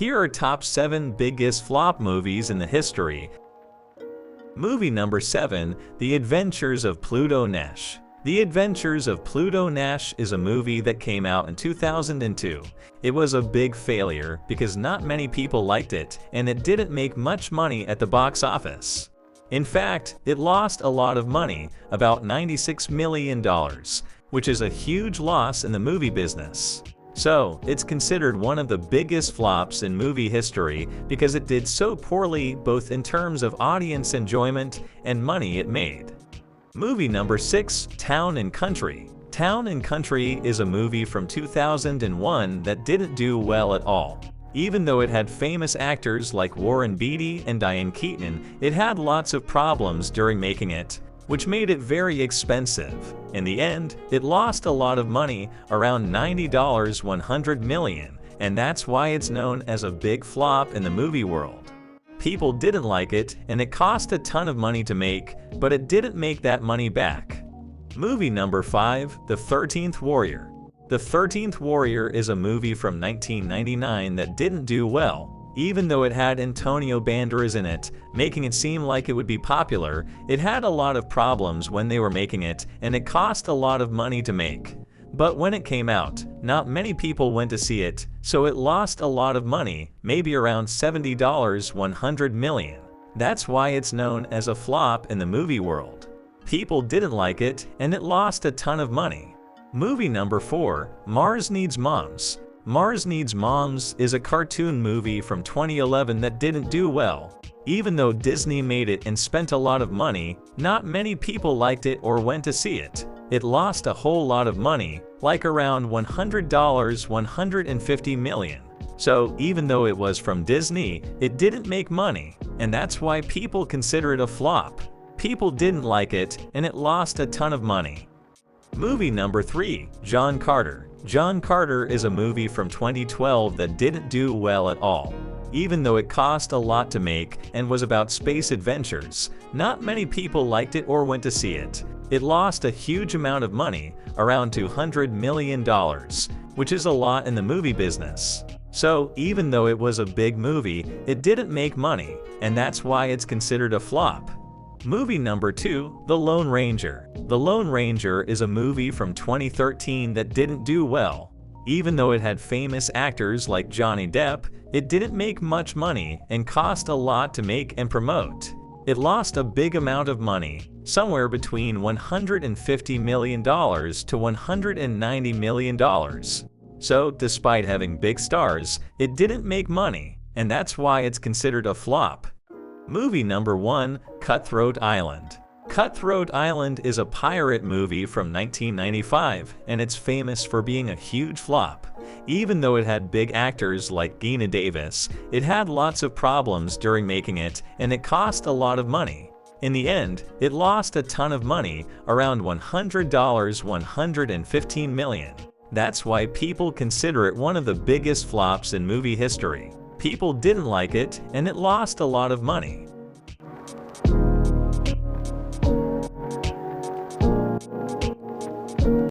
Here are top 7 biggest flop movies in the history. Movie number 7, The Adventures of Pluto Nash. The Adventures of Pluto Nash is a movie that came out in 2002. It was a big failure because not many people liked it, and it didn't make much money at the box office. In fact, it lost a lot of money, about $96 million, which is a huge loss in the movie business. So, it's considered one of the biggest flops in movie history because it did so poorly both in terms of audience enjoyment and money it made. Movie number 6, Town and Country. Town and Country is a movie from 2001 that didn't do well at all. Even though it had famous actors like Warren Beatty and Diane Keaton, it had lots of problems during making it, which made it very expensive. In the end, it lost a lot of money, around $90 100 million, and that's why it's known as a big flop in the movie world. People didn't like it, and it cost a ton of money to make, but it didn't make that money back. Movie number 5, The 13th Warrior. The 13th Warrior is a movie from 1999 that didn't do well. Even though it had Antonio Banderas in it, making it seem like it would be popular, it had a lot of problems when they were making it, and it cost a lot of money to make. But when it came out, not many people went to see it, so it lost a lot of money, maybe around $70 100 million. That's why it's known as a flop in the movie world. People didn't like it, and it lost a ton of money. Movie number 4, Mars Needs Moms. Mars Needs Moms is a cartoon movie from 2011 that didn't do well. Even though Disney made it and spent a lot of money, not many people liked it or went to see it. It lost a whole lot of money, like around $100 150 million. So even though it was from Disney, it didn't make money, and that's why people consider it a flop. People didn't like it, and it lost a ton of money. Movie number 3, John Carter. John Carter is a movie from 2012 that didn't do well at all. Even though it cost a lot to make and was about space adventures, not many people liked it or went to see it. It lost a huge amount of money, around $200 million, which is a lot in the movie business. So even though it was a big movie, it didn't make money, and that's why it's considered a flop. Movie number 2, The Lone Ranger. The Lone Ranger is a movie from 2013 that didn't do well. Even though it had famous actors like Johnny Depp, it didn't make much money and cost a lot to make and promote. It lost a big amount of money, somewhere between $150 million to $190 million. So, despite having big stars, it didn't make money, and that's why it's considered a flop. Movie number 1, Cutthroat Island. Cutthroat Island is a pirate movie from 1995, and it's famous for being a huge flop. Even though it had big actors like Geena Davis, it had lots of problems during making it, and it cost a lot of money. In the end, it lost a ton of money, around $100 115 million. That's why people consider it one of the biggest flops in movie history. People didn't like it, and it lost a lot of money.